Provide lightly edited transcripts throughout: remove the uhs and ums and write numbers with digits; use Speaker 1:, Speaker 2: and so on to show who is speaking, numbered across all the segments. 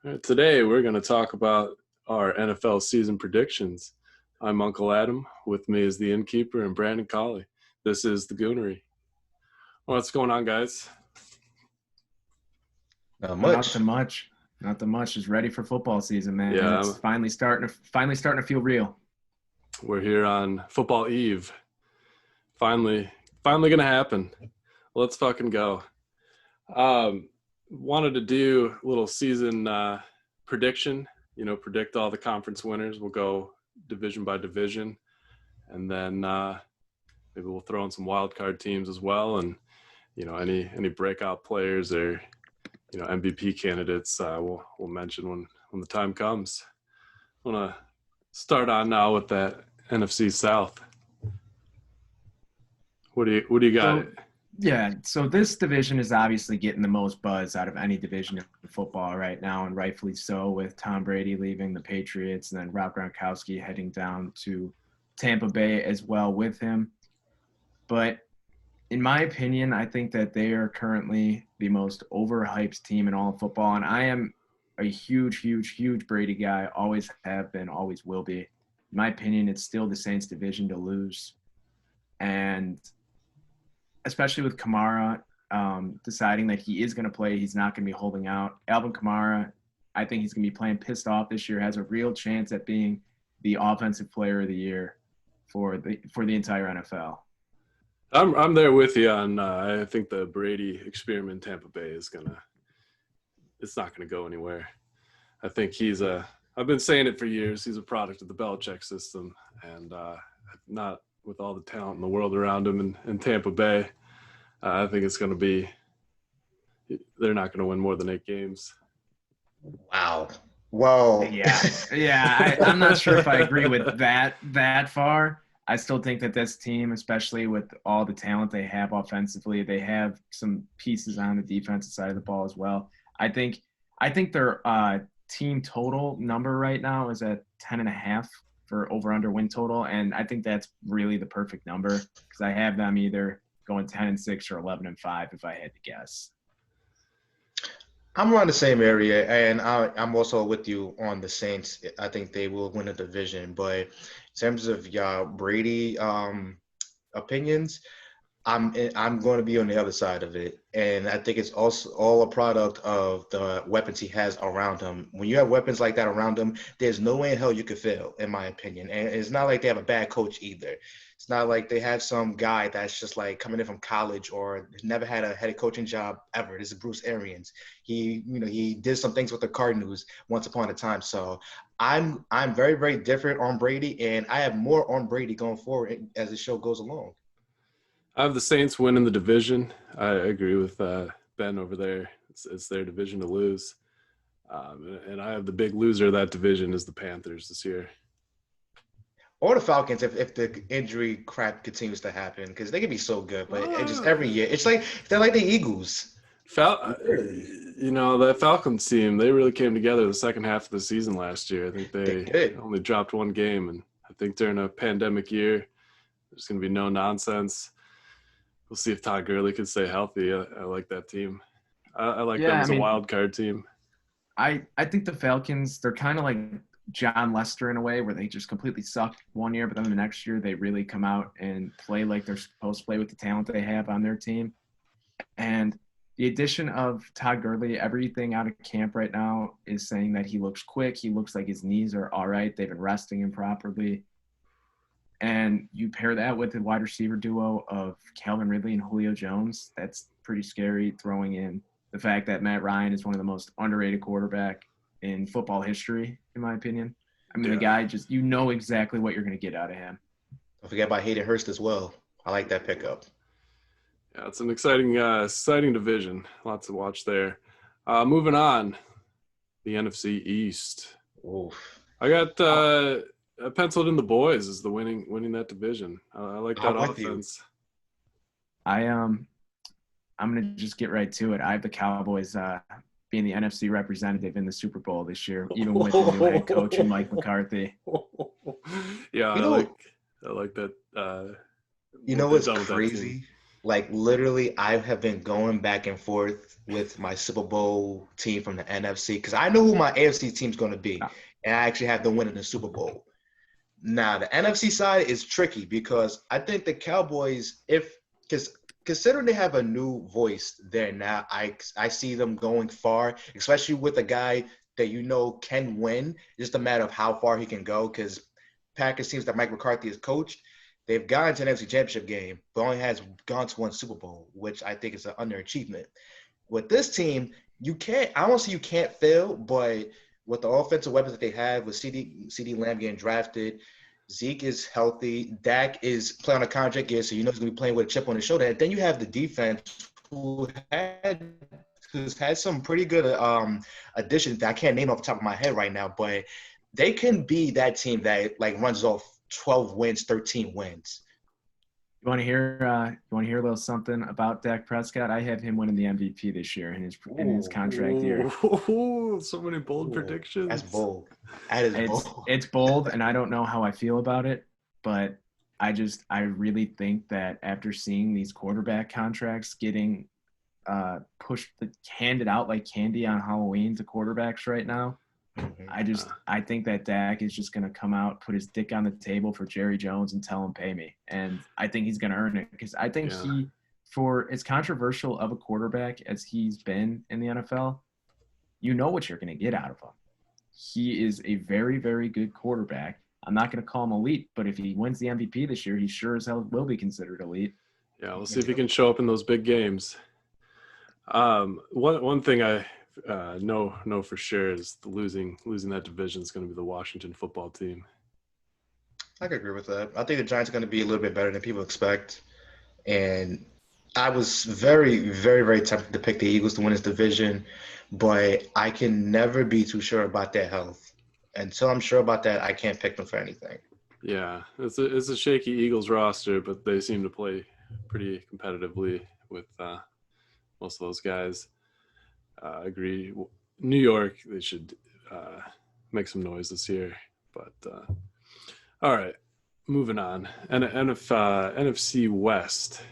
Speaker 1: All right, today we're going to talk about our NFL season predictions. I'm Uncle Adam. With me is the Inn Keeper and Brandon Cauley. This is the Goonery. What's going on, guys?
Speaker 2: Not
Speaker 3: Not
Speaker 2: much.
Speaker 3: too much. Not too much. Just ready for football season, man.
Speaker 1: Yeah.
Speaker 3: It's finally starting to feel real.
Speaker 1: We're here on football eve. Finally going to happen. Let's fucking go. Wanted to do a little season prediction. Predict all the conference winners. We'll go division by division, and then maybe we'll throw in some wild card teams as well, and any breakout players or MVP candidates we'll mention when the time comes. I want to start on now with that NFC South. What do you got?
Speaker 3: So this division is obviously getting the most buzz out of any division of football right now, and rightfully so, with Tom Brady leaving the Patriots and then Rob Gronkowski heading down to Tampa Bay as well with him. But in my opinion, I think that they are currently the most overhyped team in all of football, and I am a huge Brady guy, always have been, always will be. In my opinion, it's still the Saints division to lose. And especially with Kamara deciding that he is going to play, he's not going to be holding out. Alvin Kamara, I think he's going to be playing pissed off this year, has a real chance at being the offensive player of the year for the entire NFL.
Speaker 1: I'm there with you on. I think the Brady experiment in Tampa Bay it's not gonna go anywhere. I think I've been saying it for years. He's a product of the Belichick system, and not with all the talent in the world around him in Tampa Bay. I think it's gonna be. They're not gonna win more than 8 games.
Speaker 2: Wow. Well,
Speaker 3: Yeah. I'm not sure if I agree with that far. I still think that this team, especially with all the talent they have offensively, they have some pieces on the defensive side of the ball as well. I think their team total number right now is at 10.5 for over/under win total, and I think that's really the perfect number because I have them either going 10-6 or 11-5 if I had to guess.
Speaker 2: I'm around the same area, and I'm also with you on the Saints. I think they will win a division, but in terms of y'all Brady opinions, I'm going to be on the other side of it, and I think it's also all a product of the weapons he has around him. When you have weapons like that around him, there's no way in hell you could fail, in my opinion. And it's not like they have a bad coach either. It's not like they have some guy that's just like coming in from college or never had a head coaching job ever. This is Bruce Arians. He did some things with the Cardinals once upon a time. So I'm very, very different on Brady, and I have more on Brady going forward as the show goes along.
Speaker 1: I have the Saints winning the division. I agree with Ben over there. It's their division to lose. And I have the big loser of that division is the Panthers this year.
Speaker 2: Or the Falcons if the injury crap continues to happen, because they can be so good, but it just every year. It's like they're like the Eagles.
Speaker 1: That Falcons team, they really came together the second half of the season last year. I think they only dropped 1 game, and I think during a pandemic year, there's going to be no nonsense. We'll see if Todd Gurley can stay healthy. I like that team. I like them as a wild card team.
Speaker 3: I think the Falcons, they're kind of like John Lester in a way, where they just completely suck one year, but then the next year they really come out and play like they're supposed to play with the talent they have on their team. And the addition of Todd Gurley, everything out of camp right now is saying that he looks quick. He looks like his knees are all right. They've been resting him properly. And you pair that with the wide receiver duo of Calvin Ridley and Julio Jones, that's pretty scary, throwing in the fact that Matt Ryan is one of the most underrated quarterback in football history, in my opinion. I mean, The guy just, exactly what you're going to get out of him.
Speaker 2: Don't forget about Hayden Hurst as well. I like that pickup.
Speaker 1: Yeah, it's an exciting division. Lots to watch there. Moving on, the NFC East.
Speaker 2: Oof.
Speaker 1: I got I penciled in the boys as the winning that division. I like that offense.
Speaker 3: I'm going to just get right to it. I have the Cowboys being the NFC representative in the Super Bowl this year, even with the new head coach and Mike McCarthy.
Speaker 1: Yeah, I like that.
Speaker 2: You know what's crazy? Like literally, I have been going back and forth with my Super Bowl team from the NFC because I know who my AFC team's going to be, and I actually have them winning the Super Bowl. Now, the NFC side is tricky because I think the Cowboys, because considering they have a new voice there now, I see them going far, especially with a guy that can win. It's just a matter of how far he can go because Packers teams that Mike McCarthy has coached, they've gone to an NFC Championship game, but only has gone to one Super Bowl, which I think is an underachievement. With this team, I won't say you can't fail, but with the offensive weapons that they have, with CD Lamb getting drafted, Zeke is healthy, Dak is playing on a contract year, so he's going to be playing with a chip on his shoulder. And then you have the defense who's had some pretty good additions that I can't name off the top of my head right now, but they can be that team that like runs off 12 wins, 13 wins.
Speaker 3: You want to hear a little something about Dak Prescott? I have him winning the MVP this year in his contract year.
Speaker 1: So many bold predictions.
Speaker 2: That's bold. That is bold.
Speaker 3: It's bold, and I don't know how I feel about it, but I really think that after seeing these quarterback contracts getting handed out like candy on Halloween to quarterbacks right now, I think that Dak is just going to come out, put his dick on the table for Jerry Jones and tell him pay me. And I think he's going to earn it because I think for as controversial of a quarterback as he's been in the NFL, you know what you're going to get out of him. He is a very, very good quarterback. I'm not going to call him elite, but if he wins the MVP this year, he sure as hell will be considered elite.
Speaker 1: Yeah, we'll see if he can show up in those big games. One thing I know for sure is losing that division is going to be the Washington football team.
Speaker 2: I could agree with that. I think the Giants are going to be a little bit better than people expect. And I was very, very, very tempted to pick the Eagles to win this division, but I can never be too sure about their health. Until I'm sure about that, I can't pick them for anything.
Speaker 1: Yeah, it's a shaky Eagles roster, but they seem to play pretty competitively with most of those guys. I agree. New York, they should make some noise this year. But all right, moving on. And NFC West,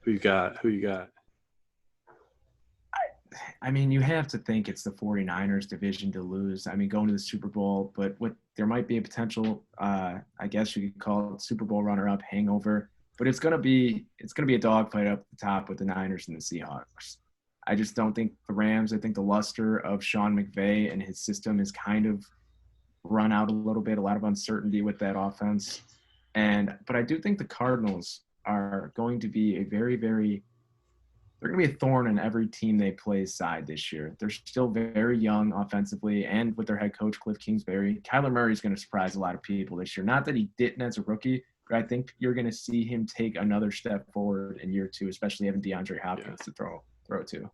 Speaker 1: who you got?
Speaker 3: I mean, you have to think it's the 49ers division to lose. I mean, going to the Super Bowl, but there might be a potential, I guess you could call it Super Bowl runner-up hangover. But it's gonna be a dogfight up the top with the Niners and the Seahawks. I just don't think the Rams. I think the luster of Sean McVay and his system is kind of run out a little bit. A lot of uncertainty with that offense, but I do think the Cardinals are going to be they're going to be a thorn in every team they play's side this year. They're still very young offensively, and with their head coach Cliff Kingsbury, Kyler Murray is going to surprise a lot of people this year. Not that he didn't as a rookie, but I think you're going to see him take another step forward in year two, especially having DeAndre Hopkins to throw to.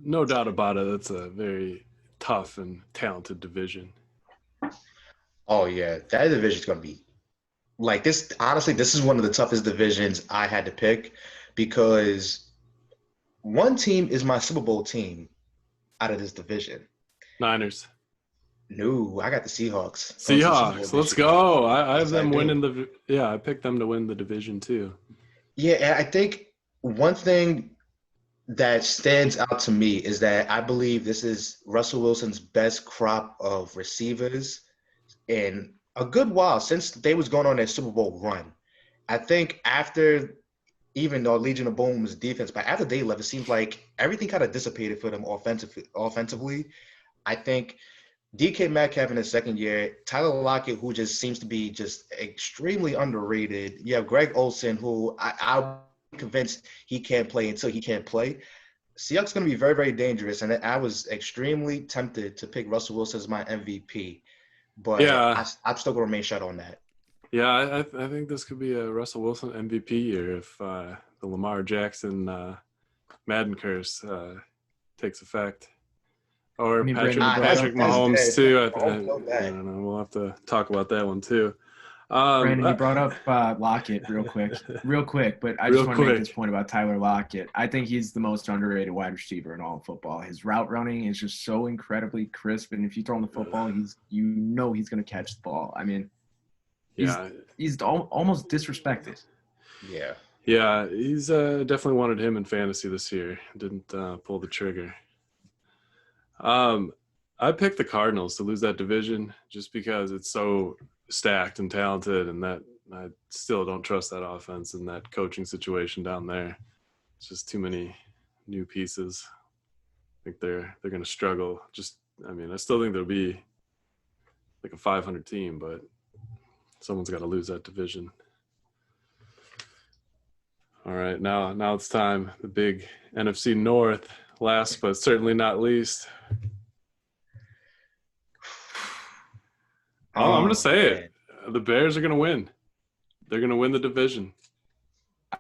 Speaker 1: No doubt about it. It's a very tough and talented division.
Speaker 2: Oh, yeah. That division is going to be like this. Honestly, this is one of the toughest divisions I had to pick because one team is my Super Bowl team out of this division.
Speaker 1: Niners.
Speaker 2: No, I got the Seahawks.
Speaker 1: Seahawks, let's go. I have them winning I picked them to win the division too.
Speaker 2: Yeah, I think one thing that stands out to me is that I believe this is Russell Wilson's best crop of receivers in a good while since they was going on their Super Bowl run. I think after, even though Legion of Boom was defense, but after they left, it seems like everything kind of dissipated for them offensively. I think DK Metcalf in his second year, Tyler Lockett, who just seems to be just extremely underrated. You have Greg Olsen, who I'm convinced he can't play until he can't play. Seahawks going to be very, very dangerous, and I was extremely tempted to pick Russell Wilson as my MVP, but I'm still going to remain shut on that.
Speaker 1: Yeah, I think this could be a Russell Wilson MVP year if the Lamar Jackson Madden curse takes effect. Or Patrick Mahomes too. I don't know. We'll have to talk about that one too.
Speaker 3: Brandon, you brought up Lockett real quick, but I just want to make this point about Tyler Lockett. I think he's the most underrated wide receiver in all of football. His route running is just so incredibly crisp, and if you throw him the football, he's going to catch the ball. I mean, he's almost disrespected.
Speaker 2: Yeah.
Speaker 1: Yeah, he's definitely wanted him in fantasy this year. Didn't pull the trigger. I picked the Cardinals to lose that division just because it's so stacked and talented, and that I still don't trust that offense and that coaching situation down there. It's just too many new pieces. I think they're going to struggle. I still think there'll be like a 500 team, but someone's got to lose that division. All right, now it's time. The big NFC North, last but certainly not least. I'm going to say it. The Bears are going to win. They're going to win the division.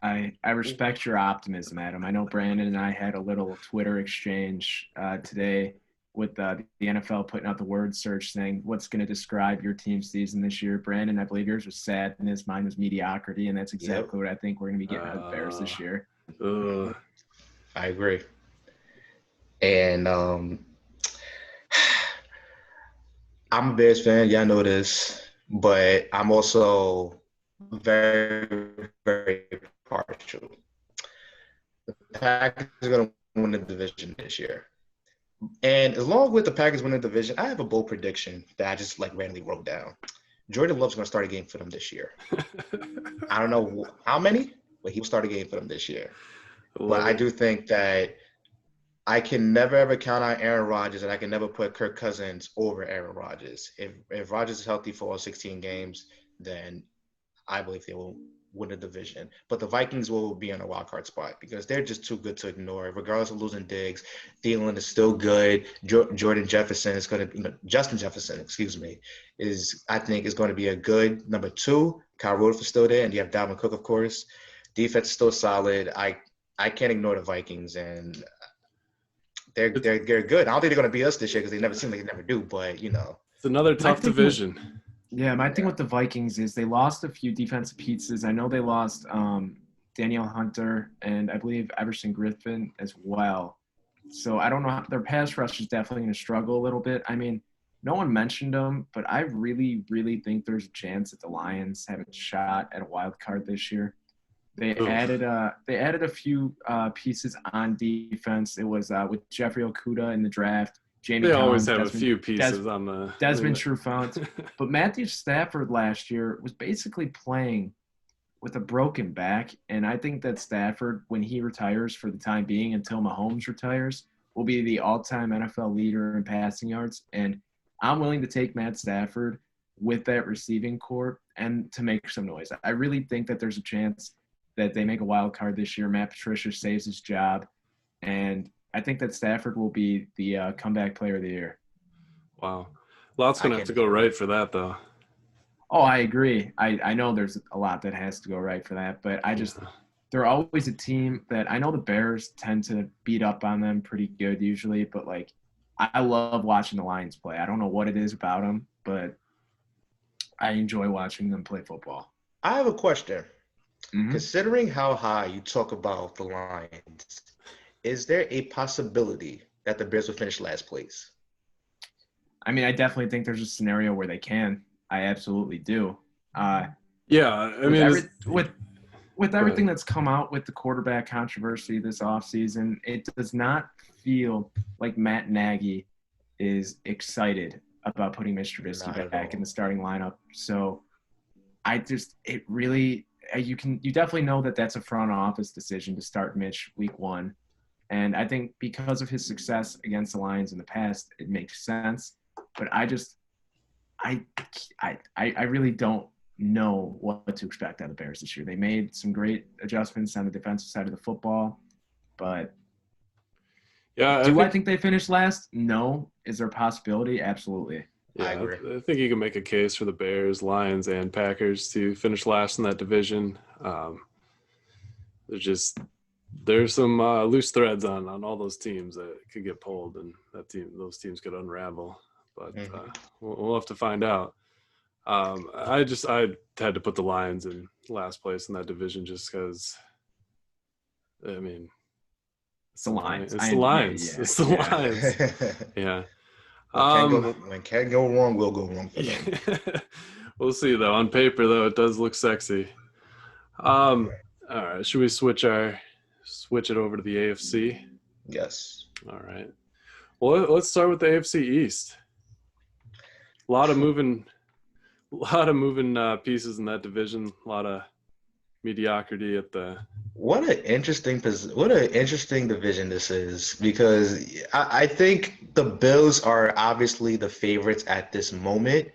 Speaker 3: I respect your optimism, Adam. I know Brandon and I had a little Twitter exchange today with the NFL putting out the word search saying what's going to describe your team season this year. Brandon, I believe yours was sadness. Mine was mediocrity, and that's exactly what I think we're going to be getting out of the Bears this year.
Speaker 2: I agree. And I'm a Bears fan. Y'all know this. But I'm also very, very partial. The Packers are going to win the division this year. And along with the Packers winning the division, I have a bold prediction that I just randomly wrote down. Jordan Love's going to start a game for them this year. I don't know how many, but he'll start a game for them this year. But I do think that I can never, ever count on Aaron Rodgers, and I can never put Kirk Cousins over Aaron Rodgers. If Rodgers is healthy for all 16 games, then I believe they will win the division. But the Vikings will be on a wild card spot because they're just too good to ignore. Regardless of losing Diggs, Thielen is still good. Justin Jefferson, I think is going to be a good number 2. Kyle Rudolph is still there, and you have Dalvin Cook, of course. Defense is still solid. I can't ignore the Vikings, and they're good. I don't think they're going to beat us this year because they never do. But
Speaker 1: it's another tough division.
Speaker 3: My thing with the Vikings is they lost a few defensive pieces. I know they lost Daniel Hunter and I believe Everson Griffin as well. So I don't know. Their pass rush is definitely going to struggle a little bit. I mean, no one mentioned them, but I really, really think there's a chance that the Lions have a shot at a wild card this year. They added a few pieces on defense. It was with Jeffrey Okudah in the draft. Jamie
Speaker 1: they
Speaker 3: Collins,
Speaker 1: always have a few pieces on the
Speaker 3: Desmond Trufant. But Matthew Stafford last year was basically playing with a broken back, and I think that Stafford, when he retires for the time being until Mahomes retires, will be the all-time NFL leader in passing yards. And I'm willing to take Matt Stafford with that receiving corps and to make some noise. I really think that there's a chance that they make a wild card this year. Matt Patricia saves his job, and I think that Stafford will be the comeback player of the year.
Speaker 1: Wow. Lots going to have to go right for that, though.
Speaker 3: Oh, I agree. I know there's a lot that has to go right for that, but they're always a team that I know the Bears tend to beat up on them pretty good usually, but I love watching the Lions play. I don't know what it is about them, but I enjoy watching them play football.
Speaker 2: I have a question. Mm-hmm. Considering how high you talk about the Lions, is there a possibility that the Bears will finish last place?
Speaker 3: I mean, I definitely think there's a scenario where they can. I absolutely do. With everything that's come out with the quarterback controversy this offseason, it does not feel like Matt Nagy is excited about putting Mr. Trubisky back in the starting lineup. So you definitely know that that's a front office decision to start Mitch week 1. And I think because of his success against the Lions in the past, it makes sense. But I really don't know what to expect out of the Bears this year. They made some great adjustments on the defensive side of the football, but I think they finished last? No. Is there a possibility? Absolutely.
Speaker 1: Yeah, I agree. I think you can make a case for the Bears, Lions, and Packers to finish last in that division. There's some loose threads on all those teams that could get pulled, and those teams could unravel. But we'll have to find out. I had to put the Lions in last place in that division just because. I mean,
Speaker 3: it's the Lions.
Speaker 1: It's the Lions. It's the Lions. Yeah.
Speaker 2: When can't go wrong, will go wrong for them.
Speaker 1: We'll see, though. On paper, though, it does look sexy. I All right. Should we switch it over to the AFC?
Speaker 2: Yes.
Speaker 1: All right. Well, let's start with the AFC East. A lot of moving pieces in that division. A lot of mediocrity at the.
Speaker 2: What an interesting division this is, because I think the Bills are obviously the favorites at this moment,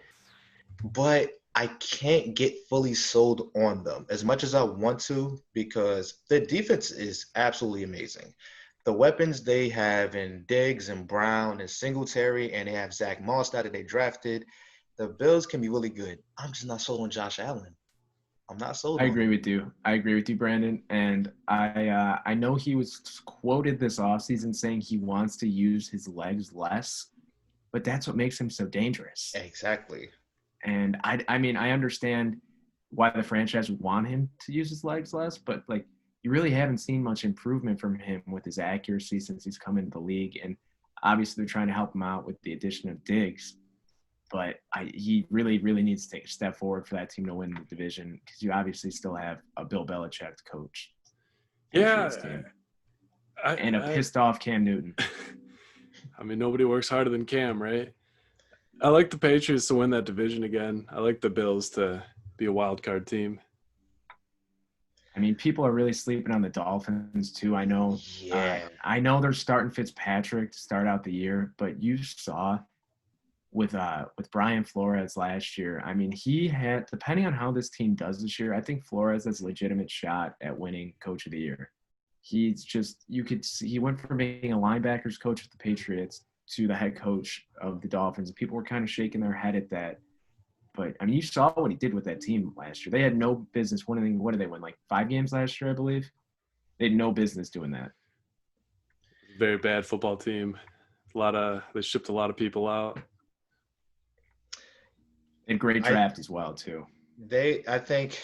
Speaker 2: but I can't get fully sold on them as much as I want to, because the defense is absolutely amazing. The weapons they have in Diggs and Brown and Singletary, and they have Zach Moss that they drafted. The Bills can be really good. I'm just not sold on Josh Allen. I'm not sold
Speaker 3: I
Speaker 2: on
Speaker 3: agree
Speaker 2: him.
Speaker 3: with you. I agree with you, Brandon. And I know he was quoted this offseason saying he wants to use his legs less, but that's what makes him so dangerous.
Speaker 2: Exactly.
Speaker 3: And I mean, I understand why the franchise would want him to use his legs less, but like you really haven't seen much improvement from him with his accuracy since he's come into the league. And obviously they're trying to help him out with the addition of Diggs. But he really, really needs to take a step forward for that team to win the division, because you obviously still have a Bill Belichick coach.
Speaker 1: Yeah.
Speaker 3: Team, and a pissed off Cam Newton.
Speaker 1: I mean, nobody works harder than Cam, right? I like the Patriots to win that division again. I like the Bills to be a wild card team.
Speaker 3: I mean, people are really sleeping on the Dolphins too. I know.
Speaker 2: Yeah.
Speaker 3: I know they're starting Fitzpatrick to start out the year, but you saw with Brian Flores last year. I mean, he had, depending on how this team does this year, I think Flores has a legitimate shot at winning Coach of the Year. He's just, you could see, he went from being a linebackers coach with the Patriots to the head coach of the Dolphins. People were kind of shaking their head at that. But, I mean, you saw what he did with that team last year. They had no business winning. What did they win? Like 5 games last year, I believe? They had no business doing that.
Speaker 1: Very bad football team. They shipped a lot of people out.
Speaker 3: And great draft as well, too.
Speaker 2: I think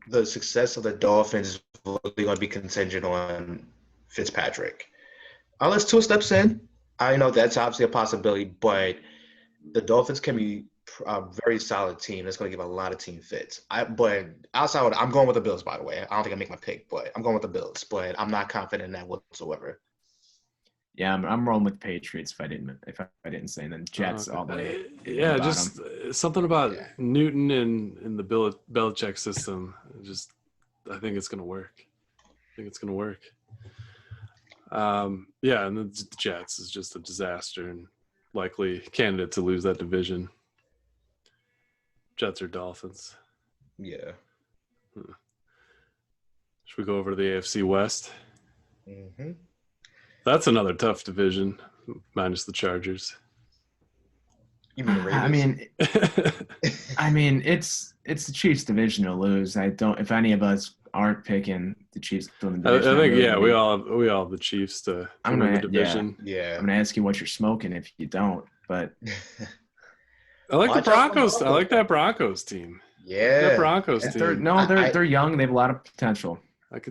Speaker 2: the success of the Dolphins is really going to be contingent on Fitzpatrick. Unless Tua steps in, I know that's obviously a possibility, but the Dolphins can be a very solid team that's going to give a lot of team fits. But outside, I'm going with the Bills, by the way. I don't think I make my pick, but I'm going with the Bills. But I'm not confident in that whatsoever.
Speaker 3: Yeah, I'm rolling with the Patriots if I didn't say, and then Jets all the way.
Speaker 1: Yeah, just something about Newton and the Belichick system. I think it's going to work. Yeah, and the Jets is just a disaster and likely candidate to lose that division. Jets or Dolphins.
Speaker 2: Yeah.
Speaker 1: Should we go over to the AFC West?
Speaker 2: Mm-hmm.
Speaker 1: That's another tough division, minus the Chargers.
Speaker 2: You mean the Ravens?
Speaker 3: I mean, it's the Chiefs' division to lose. If any of us aren't picking the Chiefs to win the division.
Speaker 1: I think we all have the Chiefs to win the division.
Speaker 2: Yeah.
Speaker 3: I'm gonna ask you what you're smoking if you don't, but
Speaker 1: I like the Broncos. I like that Broncos team.
Speaker 2: Yeah.
Speaker 1: That Broncos team.
Speaker 3: They're young. They have a lot of potential.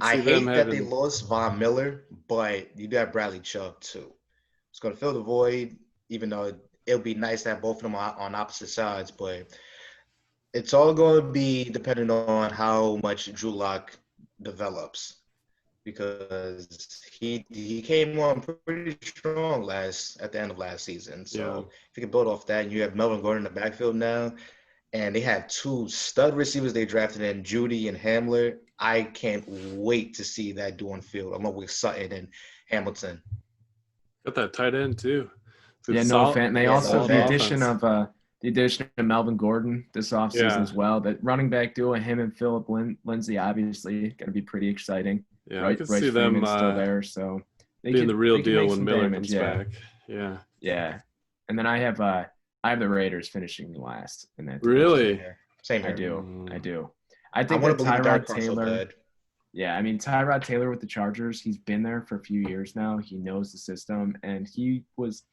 Speaker 2: I hate that they lost Von Miller, but you do have Bradley Chubb too. It's going to fill the void, even though it'll be nice to have both of them on opposite sides. But it's all going to be dependent on how much Drew Lock develops, because he came on pretty strong at the end of last season. So if you can build off that, and you have Melvin Gordon in the backfield now, and they have 2 stud receivers they drafted in, Judy and Hamler. I can't wait to see that duo on field along with Sutton and Hamilton.
Speaker 1: Got that tight end too.
Speaker 3: Yeah, no fan. They also the addition of Melvin Gordon this offseason as well. That running back duo, him and Philip Lindsay, obviously going to be pretty exciting.
Speaker 1: Yeah, I can see them
Speaker 3: still there, so
Speaker 1: being the real deal when Miller comes back. Yeah.
Speaker 3: Yeah, and then I have the Raiders finishing last in that.
Speaker 1: Really?
Speaker 2: Same here.
Speaker 3: I do. I think that Tyrod Taylor. Yeah, I mean, Tyrod Taylor with the Chargers, he's been there for a few years now. He knows the system, and he was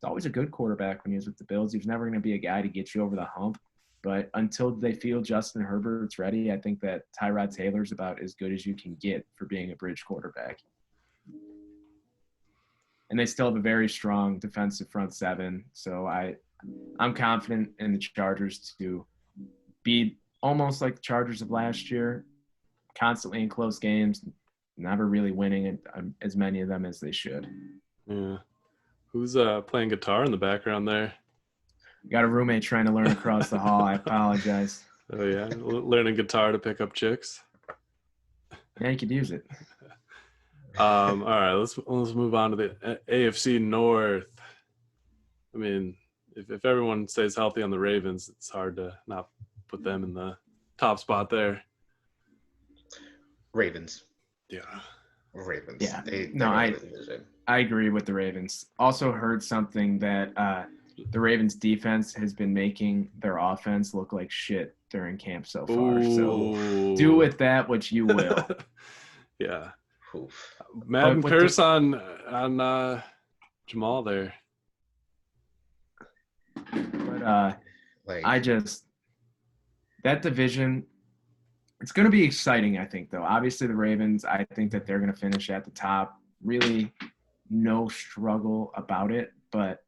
Speaker 3: always a good quarterback when he was with the Bills. He was never going to be a guy to get you over the hump. But until they feel Justin Herbert's ready, I think that Tyrod Taylor's about as good as you can get for being a bridge quarterback. And they still have a very strong defensive front seven. So I'm confident in the Chargers to be almost like the Chargers of last year, constantly in close games, never really winning as many of them as they should.
Speaker 1: Yeah. Who's playing guitar in the background there?
Speaker 3: Got a roommate trying to learn across the hall. I apologize.
Speaker 1: Oh yeah, learning guitar to pick up chicks.
Speaker 3: Yeah, you could use it.
Speaker 1: All right, let's move on to the AFC North. I mean, if everyone stays healthy on the Ravens, it's hard to not put them in the top spot there.
Speaker 2: Ravens.
Speaker 1: Yeah.
Speaker 2: Ravens.
Speaker 3: Yeah. I agree with the Ravens. Also heard something that the Ravens defense has been making their offense look like shit during camp so far.
Speaker 1: Ooh.
Speaker 3: So do with that what you will.
Speaker 1: Yeah.
Speaker 2: Oof.
Speaker 1: Madden curse on Jamal there.
Speaker 3: But that division, it's going to be exciting, I think, though. Obviously, the Ravens, I think that they're going to finish at the top. Really no struggle about it, but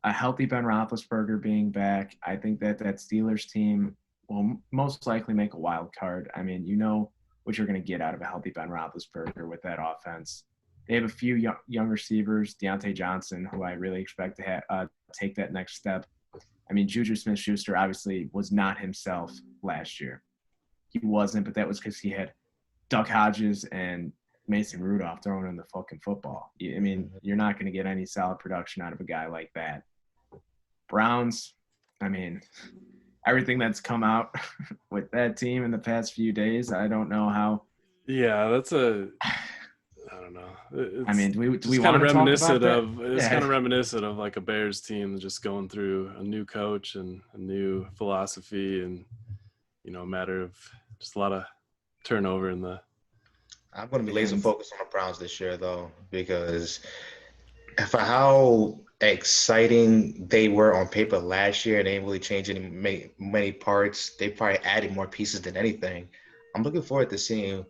Speaker 3: a healthy Ben Roethlisberger being back, I think that Steelers team will most likely make a wild card. I mean, you know what you're going to get out of a healthy Ben Roethlisberger with that offense. They have a few young receivers, Deontay Johnson, who I really expect to take that next step. I mean, Juju Smith-Schuster obviously was not himself last year. He wasn't, but that was because he had Duck Hodges and Mason Rudolph throwing in the fucking football. I mean, you're not going to get any solid production out of a guy like that. Browns, I mean, everything that's come out with that team in the past few days, I don't know how.
Speaker 1: Yeah, that's I don't know.
Speaker 3: I mean, do we
Speaker 1: kind
Speaker 3: want
Speaker 1: of
Speaker 3: to talk
Speaker 1: reminiscent
Speaker 3: about
Speaker 1: of
Speaker 3: that?
Speaker 1: it's kind of reminiscent of like a Bears team just going through a new coach and a new philosophy, and a matter of just a lot of turnover in the.
Speaker 2: I'm going to be laser focused on the Browns this year, though, because for how exciting they were on paper last year, and they didn't really change many parts. They probably added more pieces than anything. I'm looking forward to seeing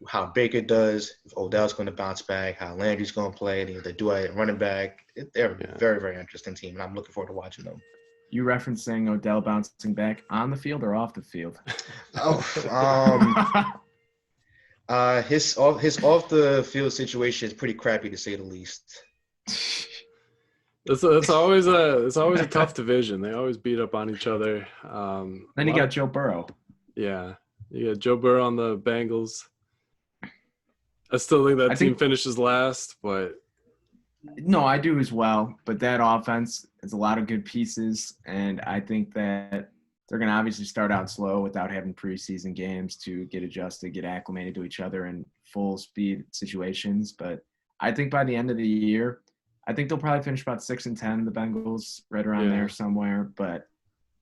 Speaker 2: how Baker does, if Odell's going to bounce back, how Landry's going to play, the duet running back. They're a very, very interesting team, and I'm looking forward to watching them.
Speaker 3: You referencing Odell bouncing back on the field or off the field?
Speaker 2: His off the field situation is pretty crappy to say the least.
Speaker 1: It's always a tough division. They always beat up on each other.
Speaker 3: Then you got Joe Burrow.
Speaker 1: Yeah, you got Joe Burrow on the Bengals. I still think that team finishes last, but
Speaker 3: no, I do as well. But that offense is a lot of good pieces, and I think that they're going to obviously start out slow without having preseason games to get adjusted, get acclimated to each other in full speed situations. But I think by the end of the year, I think they'll probably finish about 6-10, the Bengals, right around there somewhere. But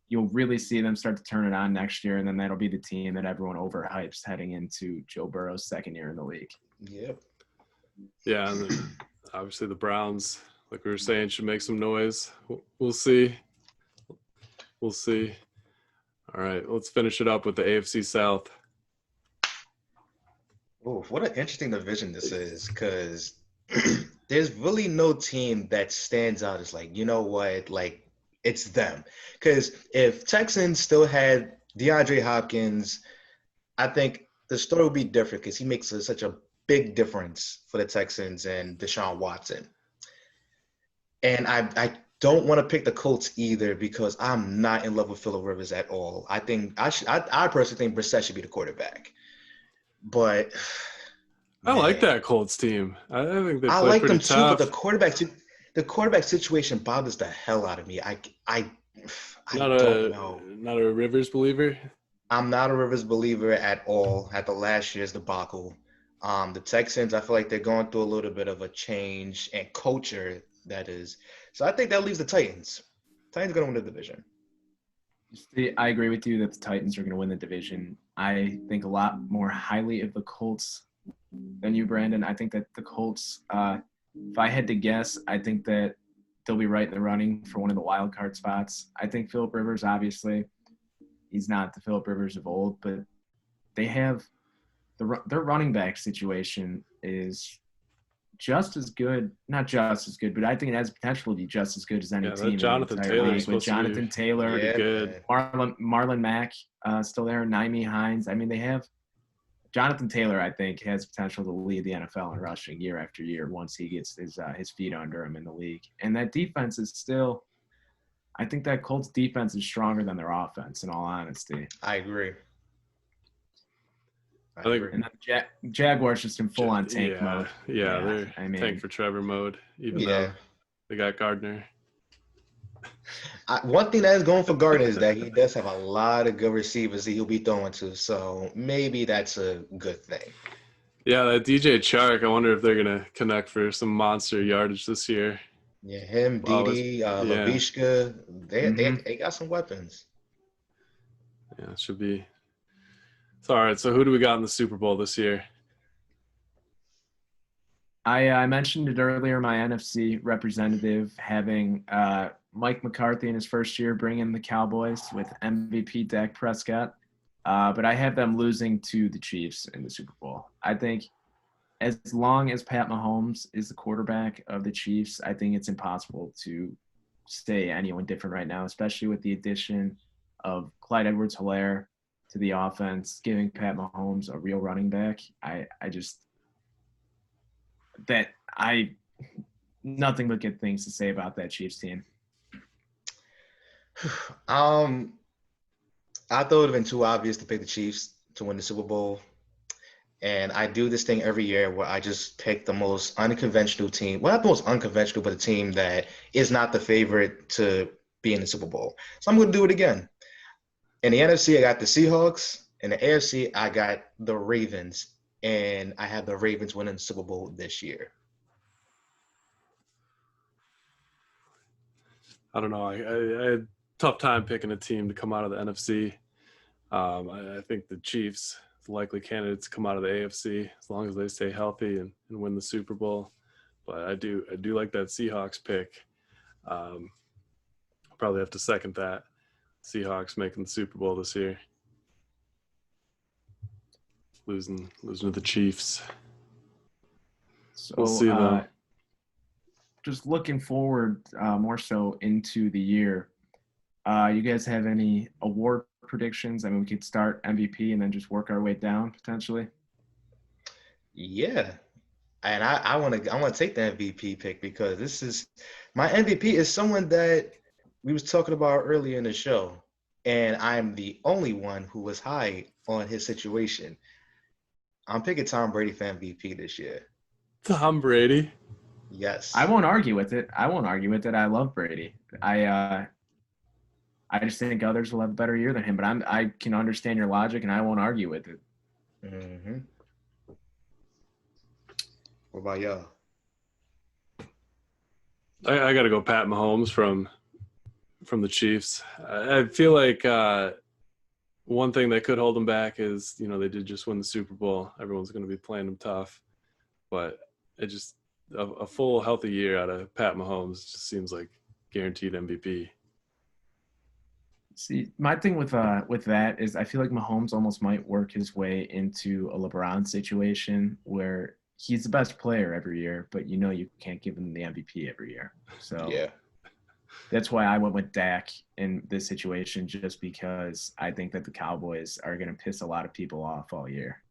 Speaker 3: you'll really see them start to turn it on next year, and then that'll be the team that everyone overhypes heading into Joe Burrow's second year in the league.
Speaker 2: Yep.
Speaker 1: Yeah, and then obviously the Browns, like we were saying, should make some noise. We'll see. We'll see. All right, let's finish it up with the AFC South.
Speaker 2: Oh, what an interesting division this is, because there's really no team that stands out as like, you know what, like it's them. Because if Texans still had DeAndre Hopkins, I think the story would be different because he makes such a big difference for the Texans and Deshaun Watson. And I don't want to pick the Colts either because I'm not in love with Phillip Rivers at all. I personally think Brissett should be the quarterback. But
Speaker 1: I like that Colts team. I think they play
Speaker 2: like
Speaker 1: pretty
Speaker 2: them
Speaker 1: tough.
Speaker 2: too, but the quarterback situation bothers the hell out of me. I don't know.
Speaker 1: Not a Rivers believer.
Speaker 2: I'm not a Rivers believer at all. At the last year's debacle, the Texans, I feel like they're going through a little bit of a change and culture, that is. So I think that leaves the Titans. Titans are going to win the division.
Speaker 3: I agree with you that the Titans are going to win the division. I think a lot more highly of the Colts than you, Brandon. I think that the Colts, if I had to guess, I think that they'll be right in the running for one of the wild card spots. I think Phillip Rivers, obviously, he's not the Phillip Rivers of old, but they have their running back situation is just as good, not just as good, but I think it has potential to be just as good as any team.
Speaker 1: Jonathan Taylor
Speaker 3: with Jonathan Taylor,
Speaker 1: good.
Speaker 3: Marlon Mack still there, Naimi Hines. I mean, they have Jonathan Taylor, I think, has potential to lead the NFL in rushing year after year once he gets his feet under him in the league. And that defense is still – I think that Colts defense is stronger than their offense, in all honesty.
Speaker 2: I agree.
Speaker 3: And then Jaguars just in full-on tank mode.
Speaker 1: Yeah, they're tank for Trevor mode, even though they got Gardner.
Speaker 2: One thing that is going for Gardner is that he does have a lot of good receivers that he'll be throwing to, so maybe that's a good thing.
Speaker 1: Yeah, that DJ Chark, I wonder if they're going to connect for some monster yardage this year.
Speaker 2: Yeah, him, Dede, Laviska, they got some weapons.
Speaker 1: Yeah, it should be. So, all right, so who do we got in the Super Bowl this year?
Speaker 3: I mentioned it earlier, my NFC representative having Mike McCarthy in his first year bringing the Cowboys with MVP Dak Prescott. But I have them losing to the Chiefs in the Super Bowl. I think as long as Pat Mahomes is the quarterback of the Chiefs, I think it's impossible to stay anyone different right now, especially with the addition of Clyde Edwards-Helaire to the offense, giving Pat Mahomes a real running back. Nothing but good things to say about that Chiefs team.
Speaker 2: I thought it would have been too obvious to pick the Chiefs to win the Super Bowl. And I do this thing every year where I just pick the most unconventional team. Well, not the most unconventional, but a team that is not the favorite to be in the Super Bowl. So I'm going to do it again. In the NFC, I got the Seahawks. In the AFC, I got the Ravens. And I have the Ravens winning the Super Bowl this year.
Speaker 1: I don't know. I had a tough time picking a team to come out of the NFC. I think the Chiefs – likely candidates come out of the AFC as long as they stay healthy and win the Super Bowl. But I do like that Seahawks pick. I'll probably have to second that. Seahawks making the Super Bowl this year. Losing to the Chiefs.
Speaker 3: So
Speaker 1: we'll see though.
Speaker 3: Just looking forward more so into the year. You guys have any award predictions? I mean, we could start MVP and then just work our way down potentially.
Speaker 2: Yeah, and I want to take the MVP pick because this is my MVP is someone that we was talking about earlier in the show, and I'm the only one who was high on his situation. I'm picking Tom Brady for MVP this year.
Speaker 1: Tom Brady?
Speaker 2: Yes.
Speaker 3: I won't argue with it. I love Brady. I just think others will have a better year than him, but I can understand your logic, and I won't argue with it.
Speaker 2: Mm-hmm. What about y'all?
Speaker 1: I got to go Pat Mahomes from the Chiefs. I feel like one thing that could hold them back is, they did just win the Super Bowl. Everyone's going to be playing them tough. But it just a full healthy year out of Pat Mahomes just seems like guaranteed MVP.
Speaker 3: See, my thing with that is I feel like Mahomes almost might work his way into a LeBron situation where he's the best player every year, but you can't give him the MVP every year. So
Speaker 2: yeah,
Speaker 3: that's why I went with Dak in this situation, just because I think that the Cowboys are going to piss a lot of people off all year.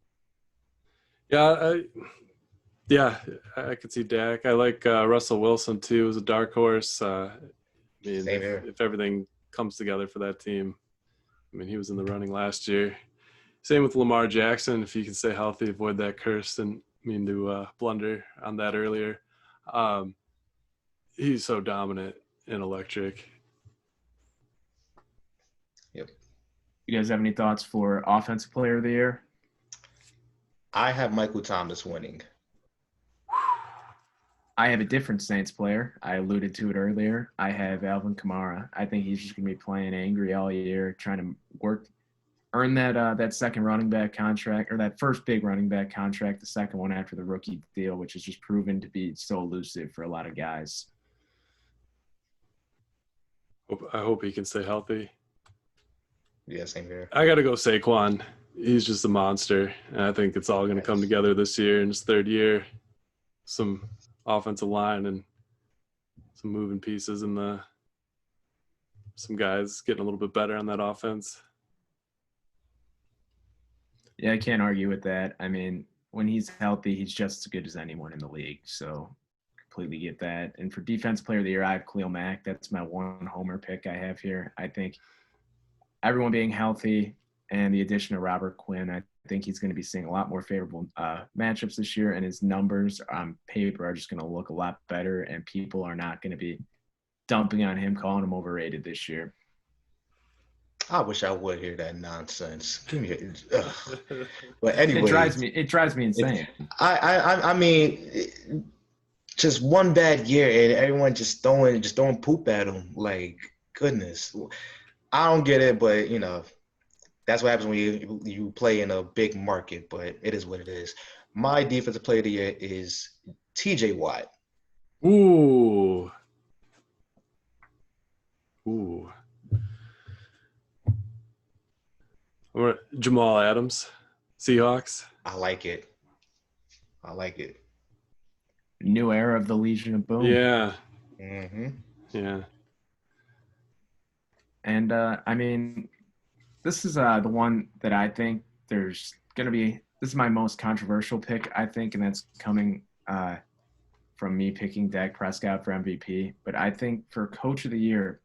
Speaker 1: Yeah, I could see Dak. I like Russell Wilson too as a dark horse. If everything comes together for that team. I mean, he was in the running last year. Same with Lamar Jackson. If he can stay healthy, avoid that curse. Didn't mean to blunder on that earlier. He's so dominant and electric.
Speaker 2: Yep.
Speaker 3: You guys have any thoughts for Offensive Player of the Year?
Speaker 2: I have Michael Thomas winning.
Speaker 3: I have a different Saints player. I alluded to it earlier. I have Alvin Kamara. I think he's just going to be playing angry all year, trying to earn that second running back contract, or that first big running back contract, the second one after the rookie deal, which has just proven to be so elusive for a lot of guys.
Speaker 1: I hope he can stay healthy.
Speaker 2: Yeah, same here.
Speaker 1: I got to go Saquon. He's just a monster, and I think it's all going to come together this year in his third year. Some offensive line and some moving pieces and some guys getting a little bit better on that offense.
Speaker 3: Yeah, I can't argue with that. I mean, when he's healthy, he's just as good as anyone in the league. So completely get that. And for defense player of the year, I have Khalil Mack. That's my one homer pick I have here. I think everyone being healthy and the addition of Robert Quinn, I think he's going to be seeing a lot more favorable matchups this year, and his numbers on paper are just going to look a lot better, and people are not going to be dumping on him, calling him overrated this year.
Speaker 2: I wish I would hear that nonsense. Give me But
Speaker 3: It
Speaker 2: anyways,
Speaker 3: drives me insane.
Speaker 2: I mean, just one bad year and everyone just throwing poop at him. Like, goodness, I don't get it, but that's what happens when you play in a big market. But it is what it is. My defensive player of the year is T.J. Watt.
Speaker 1: Ooh. Jamal Adams, Seahawks.
Speaker 2: I like it.
Speaker 3: New era of the Legion of Boom.
Speaker 1: Yeah.
Speaker 2: Mm-hmm.
Speaker 1: Yeah.
Speaker 3: And I mean, this is the one that I think there's going to be. This is my most controversial pick, I think, and that's coming from me picking Dak Prescott for MVP. But I think for Coach of the Year,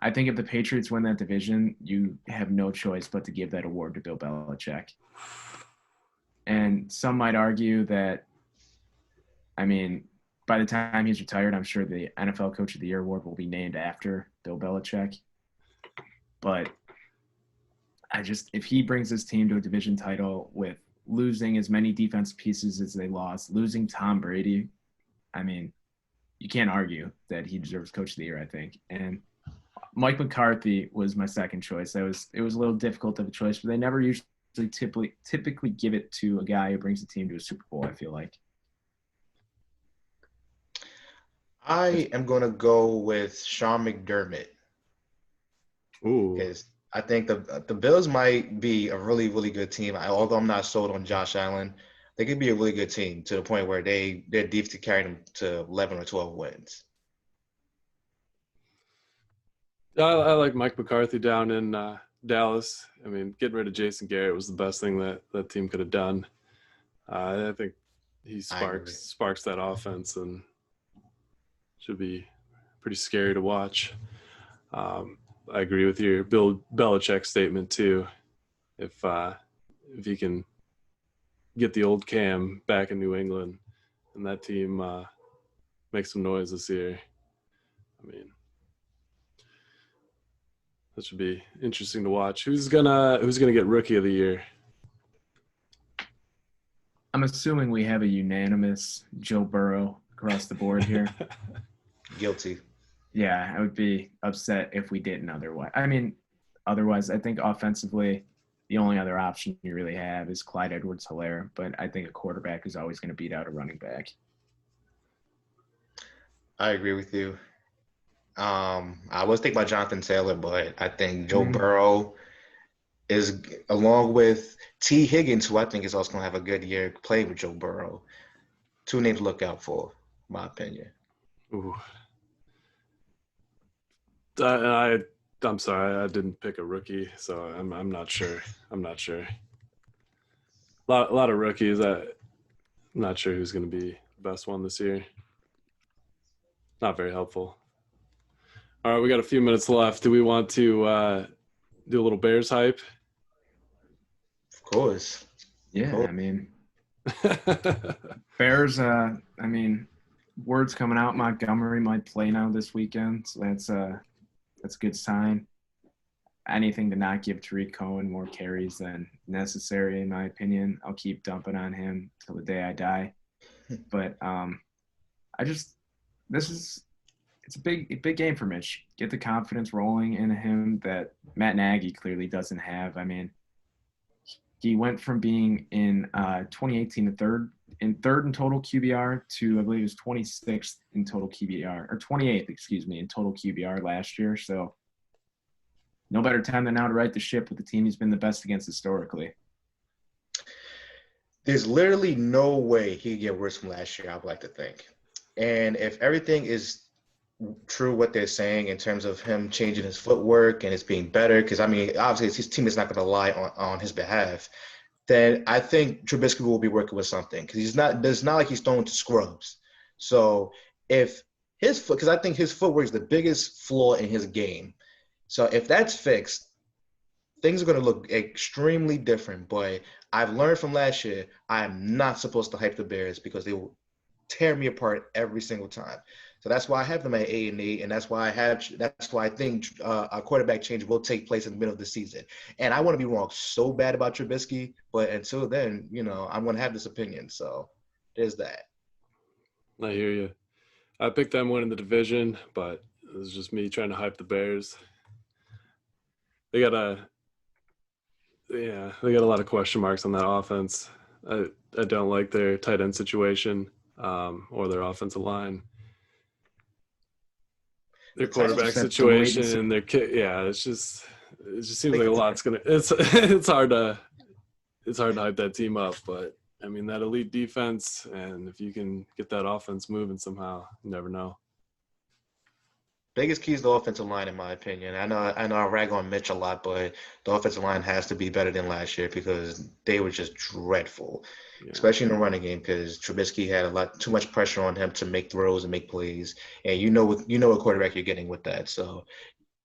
Speaker 3: I think if the Patriots win that division, you have no choice but to give that award to Bill Belichick. And some might argue that, I mean, by the time he's retired, I'm sure the NFL Coach of the Year award will be named after Bill Belichick. But if he brings his team to a division title with losing as many defense pieces as they lost, losing Tom Brady, I mean, you can't argue that he deserves Coach of the Year, I think. And Mike McCarthy was my second choice. It was a little difficult of a choice, but they never usually typically give it to a guy who brings the team to a Super Bowl, I feel like.
Speaker 2: I am going to go with Sean McDermott.
Speaker 1: Ooh.
Speaker 2: Because I think the Bills might be a really, really good team. Although I'm not sold on Josh Allen, they could be a really good team to the point where their defense carry them to 11 or 12 wins.
Speaker 1: I like Mike McCarthy down in Dallas. I mean, getting rid of Jason Garrett was the best thing that team could have done. I think he sparks that offense and should be pretty scary to watch. I agree with your Bill Belichick statement too. If he can get the old Cam back in New England and that team makes some noise this year, I mean, that should be interesting to watch. Who's gonna get Rookie of the Year?
Speaker 3: I'm assuming we have a unanimous Joe Burrow across the board here.
Speaker 2: Guilty.
Speaker 3: Yeah, I would be upset if we didn't otherwise. I mean, otherwise, I think offensively, the only other option you really have is Clyde Edwards-Helaire, but I think a quarterback is always going to beat out a running back.
Speaker 2: I agree with you. I was thinking about Jonathan Taylor, but I think Joe Burrow is, along with T. Higgins, who I think is also going to have a good year playing with Joe Burrow. Two names to look out for, in my opinion.
Speaker 1: Ooh. I'm sorry, I didn't pick a rookie, so I'm not sure. A lot of rookies. I'm not sure who's going to be the best one this year. Not very helpful. All right, we got a few minutes left. Do we want to do a little Bears hype?
Speaker 2: Of course.
Speaker 3: Yeah, I mean, Bears. I mean, word's coming out. Montgomery might play now this weekend, so that's a good sign. Anything to not give Tariq Cohen more carries than necessary, in my opinion. I'll keep dumping on him till the day I die. But it's a big game for Mitch. Get the confidence rolling in him that Matt Nagy clearly doesn't have. I mean, he went from being in 2018 third in total QBR to, I believe it was 26th in total QBR, or 28th, in total QBR last year. So no better time than now to right the ship with the team he's been the best against historically.
Speaker 2: There's literally no way he could get worse from last year, I would like to think. And if everything is true what they're saying in terms of him changing his footwork and it's being better, because, I mean, obviously his team is not going to lie on his behalf. then I think Trubisky will be working with something because it's not like he's throwing to scrubs. So if his foot, because I think his footwork is the biggest flaw in his game. So if that's fixed, things are going to look extremely different. But I've learned from last year, I am not supposed to hype the Bears because they will tear me apart every single time. So that's why I have them at 8-8, and that's why I think a quarterback change will take place in the middle of the season. And I want to be wrong so bad about Trubisky, but until then, I'm going to have this opinion. So there's that.
Speaker 1: I hear you. I picked them winning the division, but it was just me trying to hype the Bears. They got a lot of question marks on that offense. I don't like their tight end situation or their offensive line. Their quarterback situation and their kid. Yeah, it just seems like a lot's gonna. It's hard to hype that team up, but I mean that elite defense, and if you can get that offense moving somehow, you never know.
Speaker 2: Biggest key is the offensive line, in my opinion. I know I rag on Mitch a lot, but the offensive line has to be better than last year because they were just dreadful, especially in the running game. Because Trubisky had too much pressure on him to make throws and make plays, and you know what quarterback you're getting with that. So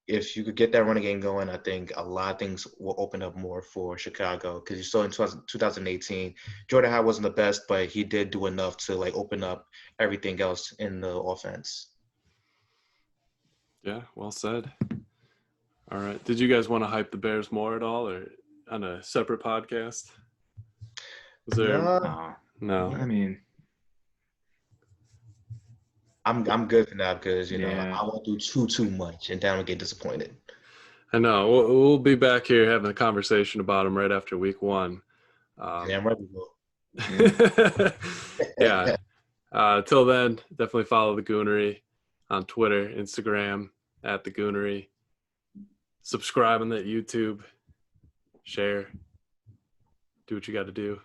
Speaker 2: if you could get that running game going, I think a lot of things will open up more for Chicago. Because you saw in 2018, Jordan Howard wasn't the best, but he did do enough to open up everything else in the offense.
Speaker 1: Yeah, well said. All right. Did you guys want to hype the Bears more at all, or on a separate podcast? Was there? No.
Speaker 3: I mean,
Speaker 2: I'm good for now because I won't do too much, and then I'm gonna get disappointed.
Speaker 1: I know. We'll be back here having a conversation about them right after week 1.
Speaker 2: Yeah, I'm ready to
Speaker 1: go. Yeah. Till then, definitely follow the Goonery on Twitter, Instagram @the Goonery. Subscribe on that YouTube. Share. Do what you got to do.